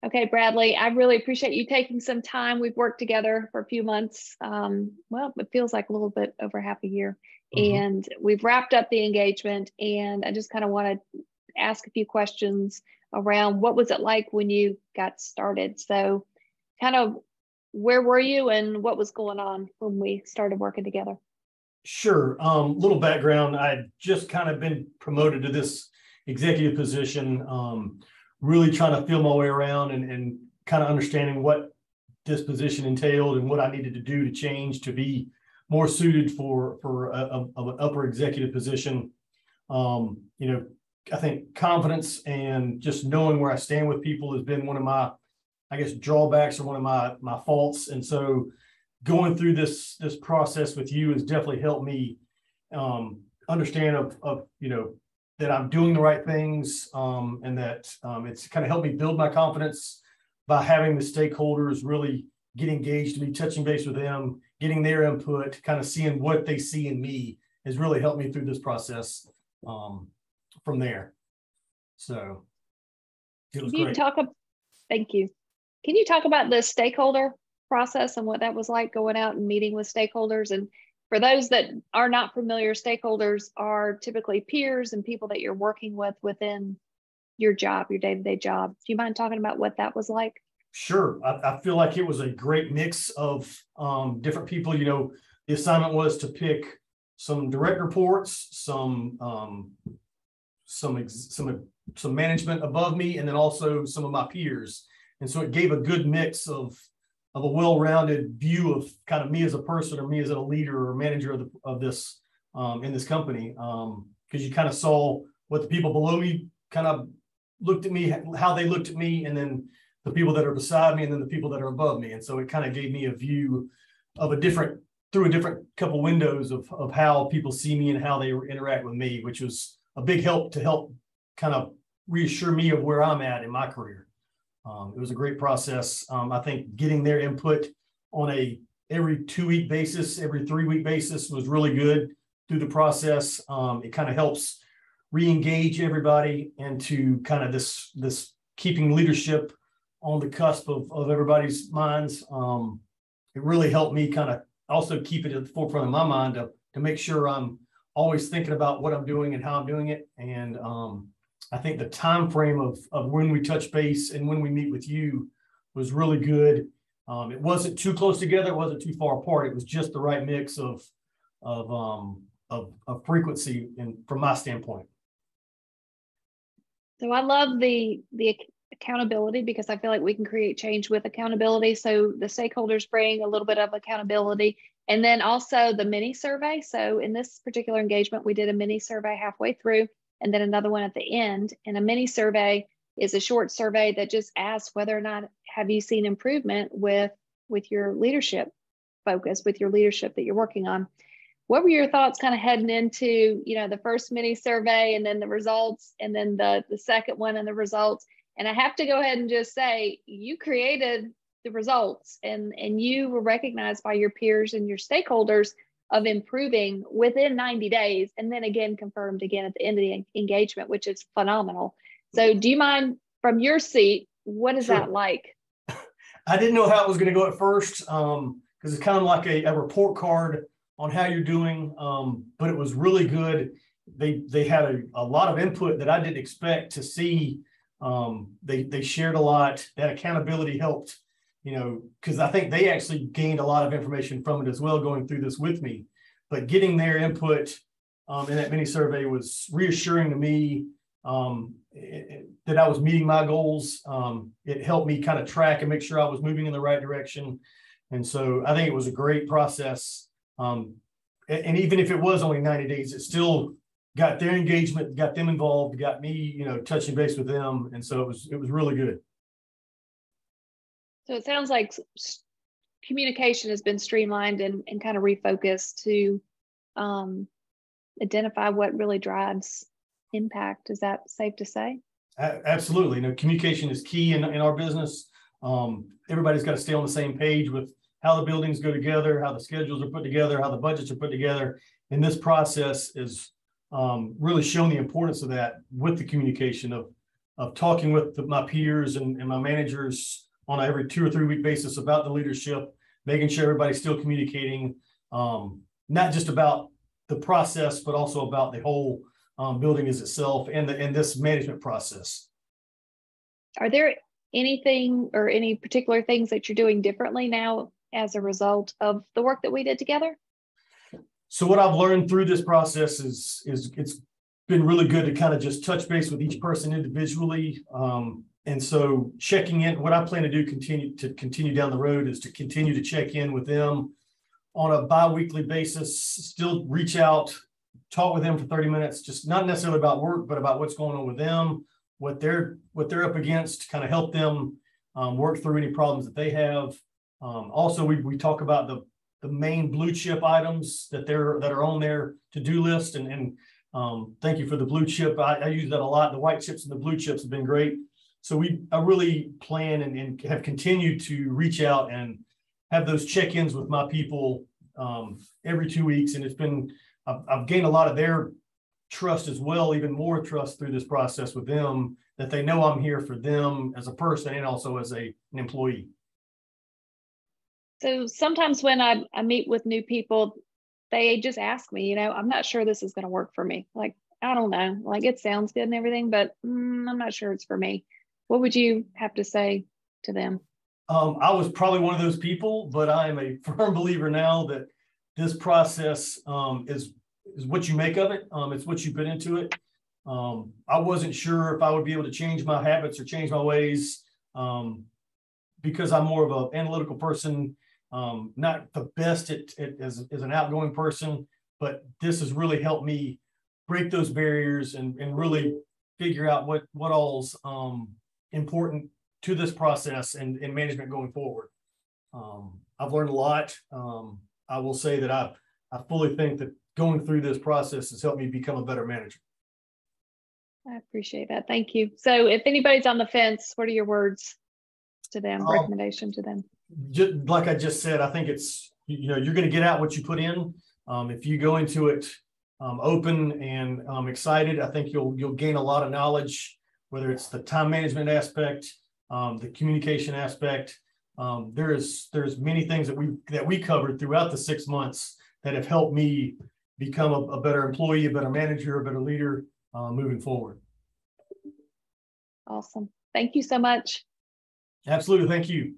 Okay, Bradley, I really appreciate you taking some time. We've worked together for a few months. Well, it feels like a little bit over half a year. Mhm. And we've wrapped up the engagement. And I just kind of want to ask a few questions around what was it like when you got started? So, kind of where were you and what was going on when we started working together? Sure. Little background. I had just kind of been promoted to this executive position, really trying to feel my way around and kind of understanding what this position entailed and what I needed to do to change to be more suited for an upper executive position. You know, I think confidence and just knowing where I stand with people has been one of my, I guess, drawbacks or one of my faults. And so going through this process with you has definitely helped me understand of that I'm doing the right things, and that it's kind of helped me build my confidence by having the stakeholders really get engaged to me, touching base with them, getting their input, kind of seeing what they see in me has really helped me through this process from there. So it was Can you great. talk about, thank you. Can you talk about the stakeholder process and what that was like going out and meeting with stakeholders? And for those that are not familiar, stakeholders are typically peers and people that you're working with within your job, your day-to-day job. Do you mind talking about what that was like? Sure. I feel like it was a great mix of different people. The assignment was to pick some direct reports, some management above me, and then also some of my peers. And so it gave a good mix of a well-rounded view of kind of me as a person or me as a leader or manager of this in this company. Because you kind of saw what the people below me kind of looked at me, how they looked at me, and then the people that are beside me, and then the people that are above me. And so it kind of gave me a view of through a different couple windows of how people see me and how they interact with me, which was a big help to help kind of reassure me of where I'm at in my career. It was a great process. I think getting their input on every 2-week basis, every 3-week basis was really good through the process. It kind of helps re-engage everybody into kind of this keeping leadership on the cusp of everybody's minds. It really helped me kind of also keep it at the forefront of my mind to make sure I'm always thinking about what I'm doing and how I'm doing it. And I think the time frame of when we touch base and when we meet with you was really good. It wasn't too close together. It wasn't too far apart. It was just the right mix of frequency, and from my standpoint. So I love the accountability, because I feel like we can create change with accountability. So the stakeholders bring a little bit of accountability, and then also the mini survey. So in this particular engagement, we did a mini survey halfway through and then another one at the end. And a mini survey is a short survey that just asks whether or not have you seen improvement with your leadership focus, with your leadership that you're working on. What were your thoughts kind of heading into, the first mini survey and then the results, and then the second one and the results? And I have to go ahead and just say, you created the results, and you were recognized by your peers and your stakeholders of improving within 90 days, and then again confirmed again at the end of the engagement, which is phenomenal. So do you mind, from your seat, what is that like? I didn't know how it was going to go at first, because it's kind of like a report card on how you're doing, but it was really good. They had a lot of input that I didn't expect to see. They shared a lot. That accountability helped, because I think they actually gained a lot of information from it as well, going through this with me. But getting their input in that mini survey was reassuring to me, that I was meeting my goals. It helped me kind of track and make sure I was moving in the right direction. And so I think it was a great process. And even if it was only 90 days, it still got their engagement, got them involved, got me, touching base with them. And so it was really good. So it sounds like communication has been streamlined and kind of refocused to identify what really drives impact. Is that safe to say? Absolutely. Communication is key in our business. Everybody's got to stay on the same page with how the buildings go together, how the schedules are put together, how the budgets are put together. And this process is really shown the importance of that with the communication of talking with my peers and my managers on an every 2 or 3 week basis about the leadership, making sure everybody's still communicating, not just about the process, but also about the whole building as itself and this management process. Are there anything or any particular things that you're doing differently now as a result of the work that we did together? So what I've learned through this process is it's been really good to kind of just touch base with each person individually. And so checking in, what I plan to do continue down the road is to continue to check in with them on a bi-weekly basis, still reach out, talk with them for 30 minutes, just not necessarily about work, but about what's going on with them, what they're up against, kind of help them work through any problems that they have. Also, we talk about the main blue chip items that are on their to-do list. And thank you for the blue chip. I use that a lot. The white chips and the blue chips have been great. So I really plan and have continued to reach out and have those check-ins with my people every 2 weeks. And I've gained a lot of their trust as well, even more trust through this process with them, that they know I'm here for them as a person and also as an employee. So sometimes when I meet with new people, they just ask me, I'm not sure this is going to work for me. Like, I don't know, like it sounds good and everything, but I'm not sure it's for me. What would you have to say to them? I was probably one of those people, but I am a firm believer now that this process is what you make of it. It's what you put into it. I wasn't sure if I would be able to change my habits or change my ways because I'm more of an analytical person, not the best as an outgoing person, but this has really helped me break those barriers and really figure out what all's important to this process and management going forward. I've learned a lot. I will say that I fully think that going through this process has helped me become a better manager. I appreciate that. Thank you. So if anybody's on the fence, what are your words to them, recommendation to them? Just like I just said, I think it's, you're going to get out what you put in. If you go into it open and excited, I think you'll gain a lot of knowledge, whether it's the time management aspect, the communication aspect. There's many things that we covered throughout the 6 months that have helped me become a better employee, a better manager, a better leader moving forward. Awesome. Thank you so much. Absolutely. Thank you.